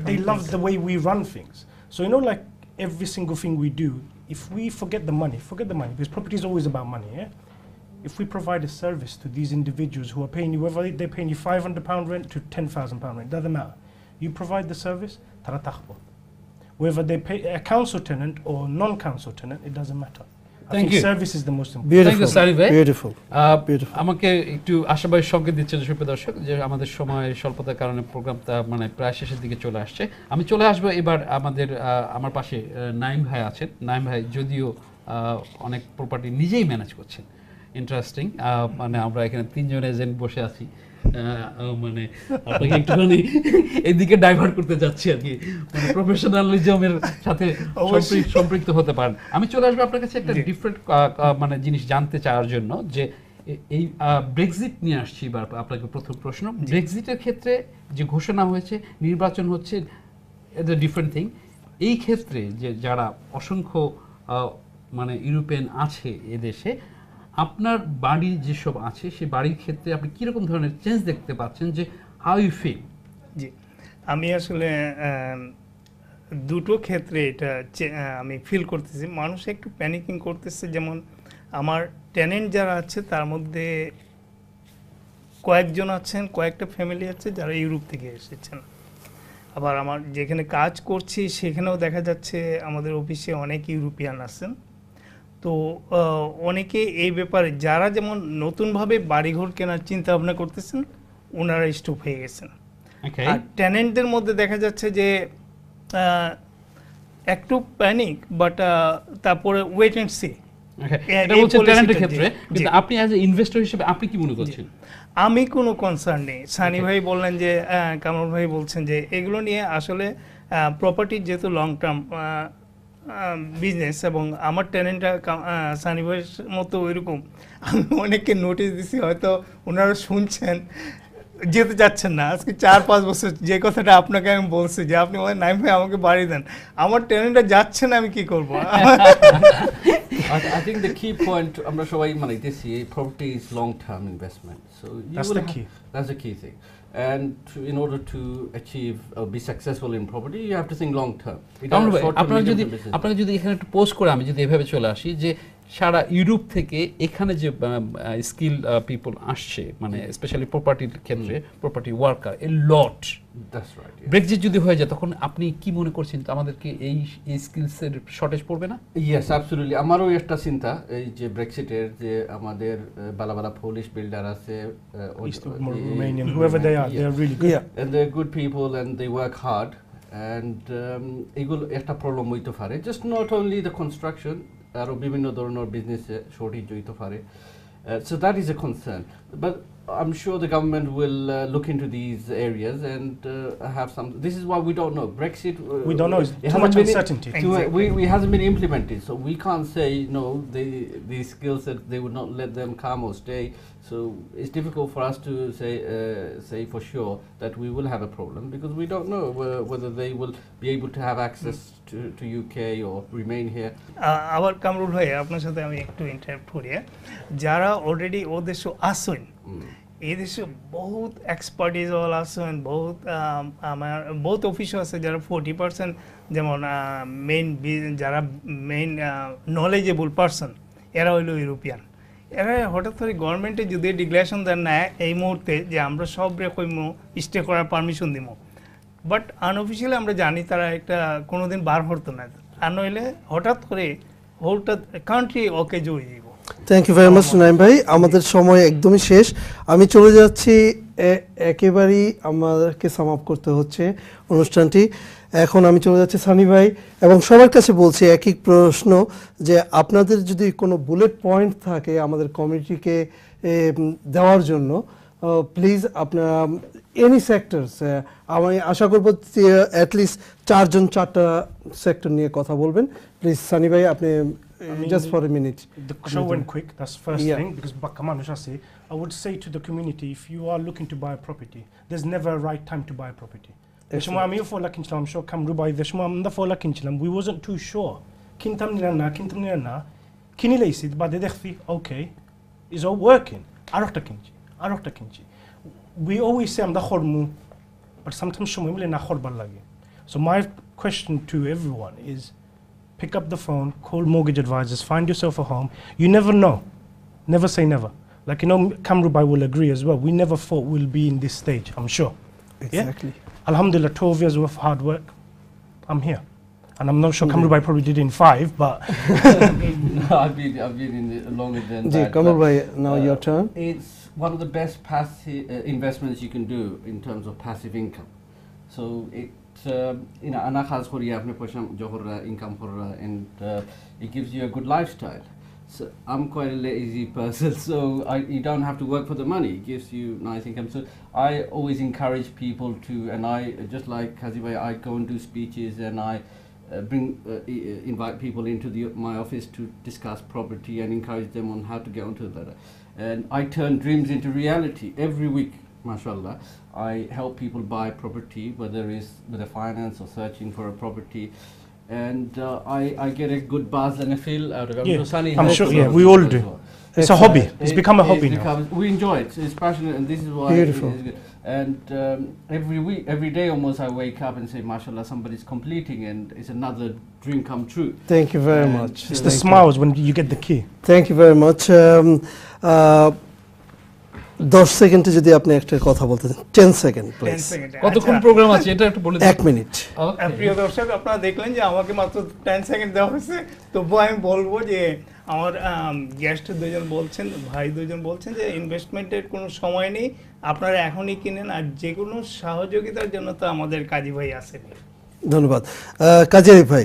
they love the way we run things. So like every single thing we do, if we forget the money, because property is always about money. Yeah? If we provide a service to these individuals who are paying you, whether they're paying you £500 rent to £10,000 rent, doesn't matter. You provide the service, whether they pay a council tenant or non-council tenant, it doesn't matter. Thank you. Service is the most important. Beautiful. Thank you, Sari bhai. Beautiful. আমাকে একটু আশাবাদী সংকেত দিচ্ছেন সুপ্রিয় দর্শক যে আমাদের সময়ের স্বল্পতার কারণে প্রোগ্রামটা মানে প্রায় শেষের দিকে চলে আসছে। আমি চলে আসবো এবার আমার পাশে নাইম ভাই আছেন। নাইম ভাই যদিও অনেক প্রপার্টি নিজেই ম্যানেজ করছেন, ইন্টারেস্টিং। মানে আমরা এখানে 3 জন এজেন্ট বসে আছি, মানে আপনাকে একটুখানি এদিকে ডাইভার্ট করতে যাচ্ছি আর কি, মানে প্রফেশনালিজমের সাথে সম্পৃক্ত হতে পারেন। আমি চলে আসবো আপনার কাছে একটা ডিফারেন্ট মানে জিনিস জানতে চাওয়ার জন্য, যে এই ব্রেক্সিট নিয়ে আসছি। এবার আপনাকে প্রথম প্রশ্ন, ব্রেক্সিটের ক্ষেত্রে যে ঘোষণা হয়েছে, নির্বাচন হচ্ছে, এটা ডিফারেন্ট থিং। এই ক্ষেত্রে যে যারা অসংখ্য মানে ইউরোপিয়ান আছে এদেশে, আপনার বাড়ি যেসব আছে সেই বাড়ির ক্ষেত্রে আপনি কীরকম ধরনের চেঞ্জ দেখতে পাচ্ছেন, যে হাউ ইউ ফিল? জি, আমি আসলে দুটো ক্ষেত্রে এটা আমি ফিল করতেছি। মানুষ একটু প্যানিকিং করতেছে, যেমন আমার টেনেন্ট যারা আছে তার মধ্যে কয়েকজন আছেন, কয়েকটা ফ্যামিলি আছে যারা ইউরোপ থেকে এসেছেন। আবার আমার যেখানে কাজ করছি সেখানেও দেখা যাচ্ছে আমাদের অফিসে অনেক ইউরোপিয়ান আছেন। তো অনেকে এই ব্যাপারে যারা যেমন নতুনভাবে বাড়িঘর কেনার চিন্তা ভাবনা করতেছেন ওনারা স্টপ হয়ে গেছেন। আর টেনেন্টদের মধ্যে দেখা যাচ্ছে যে একটু প্যানিক, বাট তারপরে ওয়েট অ্যান্ড সি। এটা বলছেন ট্যালেন্টের ক্ষেত্রে, কিন্তু আপনি অ্যাজ এ ইনভেস্টর হিসেবে আপনি কি মনে করছেন? আমি কোনো কনসার্ন নেই। সানি ভাই বললেন যে, কামরুল ভাই বলছেন যে এগুলো নিয়ে আসলে প্রপার্টির যেহেতু লং টার্ম বিজনেস, এবং আমার ট্যালেন্টটা সানি ভাইয়ের মতো ওইরকম, আমি অনেককে নোটিশ দিছি, হয়তো ওনারা শুনছেন, যেতে যাচ্ছেন না। আজকে 4-5 বছর যে কথাটা আপনাকে আমি বলছি যে আপনি বলেন নাইম ভাই আমাকে বাড়ি দেন, আমার ট্যালেন্টটা যাচ্ছে না, আমি কি করবো? I think the key point, আমরা সবাই মানাইতেছি, property is long-term investment. So that's the key. That's the key thing. And in order to achieve or be successful in property, you have to think long-term. আপনারা যদি এখানে একটু পোস্ট করে আমি যদি এভাবে চলে আসি যে সারা ইউরোপ থেকে এখানে যে স্কিল পিপল আসছে, মানে স্পেশালি প্রপার্টির ক্ষেত্রে, প্রপার্টি ওয়ার্কার এ লট, ব্রেক্সিট যদি হয়ে যায় তখন আপনি কি মনে করছেন আমাদেরকে এই স্কিলসের শর্টেজ পড়বে না? Yes, absolutely. আমারও একটা চিন্তা, এই যে ব্রেক্সিটের যে আমাদের বালা পোলিশ বিল্ডার আছে, Romanian, whoever they are, they are really good. And they're good people and they work hard, and এগুলো একটা প্রবলেম হইতে পারে, just not only the construction, আরও বিভিন্ন ধরনের বিজনেসে শর্টেজ হইতে পারে। So that is a concern, but I'm sure the government will look into these areas and have some. This is why we don't know. Brexit. We don't know. It's too much uncertainty. We hasn't been implemented, so we can't say no. These skills that they would not let them come or stay. So it's difficult for us to say for sure that we will have a problem, because we don't know whether they will be able to have access to UK or remain here. আবার কামরুল ভাই আপনার সাথে আমি একটু ইন্টারাপ্ট করি। যারা অলরেডি ও দেশে আসেন, এই দেশে বহুত এক্সপার্টিজ ওয়ালা আছেন, বহুত অফিসও আছে যারা 40% যেমন যারা মেইন নলেজেবল পারসন, এরা হইল ইউরোপিয়ান। এরা হঠাৎ করে গভর্নমেন্টে যদি ডিক্লারেশন দেন না এই মুহূর্তে যে আমরা সব রেখমো স্টে করার পারমিশন দিব, বাট আনঅফিসিয়ালি আমরা জানি তারা একটা কোনোদিন বার হতো না, আর নইলে হঠাৎ করে হোলটা কান্ট্রি ওকে জড়িয়ে দিব। Thank you very much Naim ভাই, আমাদের সময় একদমই শেষ। আমি চলে যাচ্ছি, একেবারেই আমাদেরকে সাম আপ করতে হচ্ছে অনুষ্ঠানটি। এখন আমি চলে যাচ্ছি সানি ভাই, এবং সবার কাছে বলছি একই প্রশ্ন যে আপনাদের যদি কোনো বুলেট পয়েন্ট থাকে আমাদের কমিউনিটিকে দেওয়ার জন্য, প্লিজ আপনারা এনি সেক্টরস, আমি আশা করবো অ্যাটলিস্ট 4টা সেক্টর নিয়ে কথা বলবেন। প্লিজ সানি ভাই, আপনি just for a minute. The show went quick, that's first thing, because I would say to the community, if you are looking to buy a property, there's never a right time to buy a property. I'm sure Kamrubai, we wasn't too sure. Kintam nirana, kinilaisid, but okay, is all working. Arokta kinchi. We always say I'm the khormu, but sometimes shumimle na khorbar lagi. So my question to everyone is, pick up the phone, call mortgage advisors, find yourself a home. You never know. Never say never. Like, Kamrubai will agree as well. We never thought we'll be in this stage, I'm sure. Exactly. Yeah? Alhamdulillah, 12 years worth of hard work. I'm here. And I'm not sure Kamrubai probably did it in 5, but... No, I've been in it longer than that. Kamrubai, now your turn. It's one of the best passive investments you can do in terms of passive income. So ana khas khori apne paisa johorra income korra, and it gives you a good lifestyle. So I'm quite a lazy person, so you don't have to work for the money. It gives you nice income. So I always encourage people to, and I just like Kazibai, I go and do speeches, and I invite people into my office to discuss property and encourage them on how to get onto that. And I turn dreams into reality every week. MashaAllah, I help people buy property, whether it's with a finance or searching for a property, and I get a good buzz and a feel out of it. I'm sure, we all do. It's a hobby. It's become a hobby now. We enjoy it. It's passionate, and this is why. Beautiful. And every day almost I wake up and say, MashaAllah, somebody's completing, and it's another dream come true. Thank you very much. It's the smiles when you get the key. Thank you very much. 10 সেকেন্ডে যদি আপনি একটা কথা বলতে চান, 10 সেকেন্ড প্লিজ। কতক্ষণ প্রোগ্রাম আছে এটা একটু বলে দিন। 1 মিনিট। প্রিয় দর্শক, আপনারা দেখলেন যে আমাকে মাত্র 10 সেকেন্ড দেওয়া হয়েছে, তবুও আমি বলবো যে আমার গেস্ট দুজন বলছেন, ভাই দুজন বলছেন যে ইনভেস্টমেন্টের কোনো সময় নেই, আপনারা এখনই কিনেন, আর যে কোনো সহযোগিতার জন্য তো আমাদের কাজী ভাই আছেন। ধন্যবাদ। কাজী আরিফ ভাই,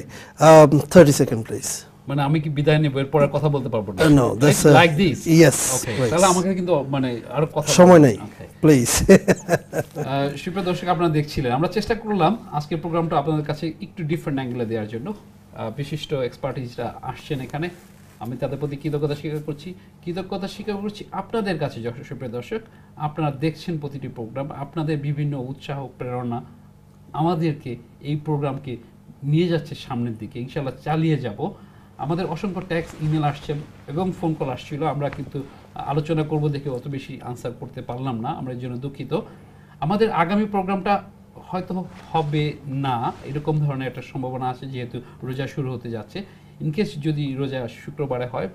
30 সেকেন্ড প্লিজ। মানে আমি কি বিদায় নেব, এরপর আর কথা বলতে পারবো না? No, that's like this. yes, okay, please. তাহলে আমাকে কিন্তু মানে আরো কথা সময় নেই, প্লিজ। সুপ্রিয় দর্শক, আপনারা দেখছিলেন, আমরা চেষ্টা করলাম আজকের প্রোগ্রামটা আপনাদের কাছে একটু ডিফারেন্ট অ্যাঙ্গেলে দেওয়ার জন্য। বিশিষ্ট এক্সপার্টিসরা আসছেন এখানে, আমি তাদের প্রতি কৃতজ্ঞতা স্বীকার করছি আপনাদের কাছে। সুপ্রিয় দর্শক, আপনারা দেখছেন প্রতিটি প্রোগ্রাম, আপনাদের বিভিন্ন উৎসাহ প্রেরণা আমাদেরকে এই প্রোগ্রামকে নিয়ে যাচ্ছে সামনের দিকে, ইনশাআল্লাহ চালিয়ে যাব। আমাদের অসংখ্য ট্যাক্স, ইমেল আসছে এবং ফোন কল আসছিল, আমরা কিন্তু আলোচনা করব দেখে অত বেশি আনসার করতে পারলাম না, আমরা এর জন্য দুঃখিত। আমাদের আগামী প্রোগ্রামটা হয়তো হবে না, এরকম ধরনের একটা সম্ভাবনা আছে, যেহেতু রোজা শুরু হতে যাচ্ছে। ইনকেস যদি রোজা শুক্রবারে হয়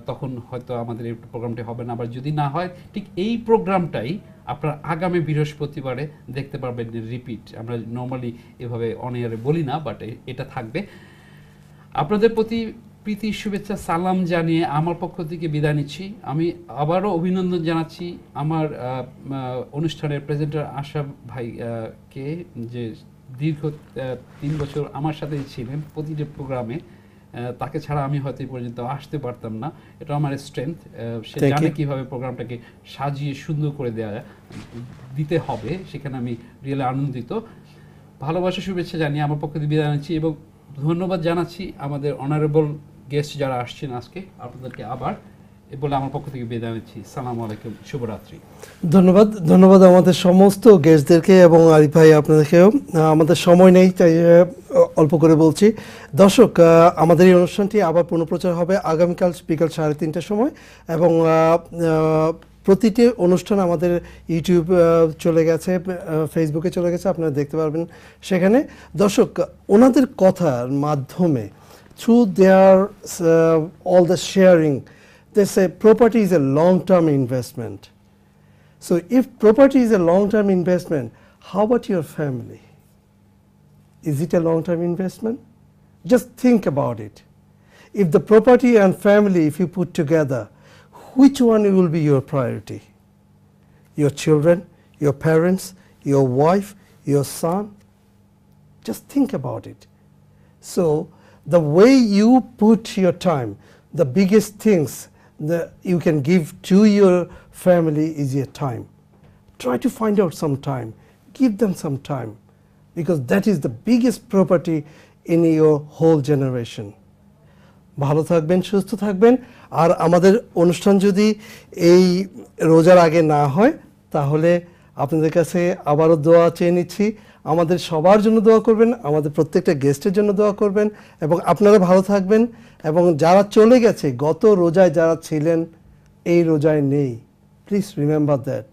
তখন হয়তো আমাদের এই প্রোগ্রামটি হবে না, আবার যদি না হয় ঠিক এই প্রোগ্রামটাই আপনারা আগামী বৃহস্পতিবারে দেখতে পারবেন রিপিট। আমরা নর্মালি এভাবে অন এয়ারে বলি না, বাট এটা থাকবে। আপনাদের প্রতি প্রীতি, শুভেচ্ছা, সালাম জানিয়ে আমার পক্ষ থেকে বিদায় নিচ্ছি। আমি আবারও অভিনন্দন জানাচ্ছি আমার অনুষ্ঠানের প্রেজেন্টার আশরাফ ভাইকে, যে দীর্ঘ 3 বছর আমার সাথেই ছিলেন প্রতিটি প্রোগ্রামে। তাকে ছাড়া আমি হয়তো এই পর্যন্ত আসতে পারতাম না, এটা আমার স্ট্রেংথ। সে জানে কীভাবে প্রোগ্রামটাকে সাজিয়ে সুন্দর করে দিতে হবে, সেখানে আমি রিয়েলি আনন্দিত। ভালোবাসা, শুভেচ্ছা জানিয়ে আমার পক্ষ থেকে বিদায় নিচ্ছি এবং ধন্যবাদ জানাচ্ছি আমাদের অনারেবল গেস্ট যারা আসছেন আজকে, আপনাদেরকে আবার বলে আমার পক্ষ থেকে বিদায় নিচ্ছি। সালামু আলাইকুম, শুভরাত্রি। ধন্যবাদ আমাদের সমস্ত গেস্টদেরকে এবং আরিফ ভাই আপনাদেরকেও। আমাদের সময় নেই, তাই অল্প করে বলছি। দর্শক, আমাদের এই অনুষ্ঠানটি আবার পুনঃপ্রচার হবে আগামীকাল বিকাল 3:30টার সময়, এবং প্রতিটি অনুষ্ঠান আমাদের ইউটিউব চলে গেছে, ফেসবুকে চলে গেছে, আপনারা দেখতে পারবেন সেখানে। দর্শক, ওনাদের কথার মাধ্যমে, through their all the sharing, they say property is a long-term investment. So if property is a long-term investment, how about your family? Is it a long-term investment? Just think about it. If the property and family, if you put together, which one will be your priority? Your children, your parents, your wife, your son? Just think about it. So the way you put your time, the biggest things that you can give to your family is your time. Try to find out some time. Give them some time, because that is the biggest property in your whole generation. ভালো থাকবেন, সুস্থ থাকবেন। আর আমাদের অনুষ্ঠান যদি এই রোজার আগে না হয়, তাহলে আপনাদের কাছে আবারও দোয়া চেয়ে নিচ্ছি। আমাদের সবার জন্য দোয়া করবেন, আমাদের প্রত্যেকটা গেস্টের জন্য দোয়া করবেন, এবং আপনারা ভালো থাকবেন। এবং যারা চলে গেছে, গত রোজায় যারা ছিলেন, এই রোজায় নেই, please remember that,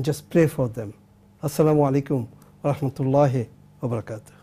just pray for them. আসসালামু আলাইকুম ওয়া রাহমাতুল্লাহি ওয়া বারাকাতুহু।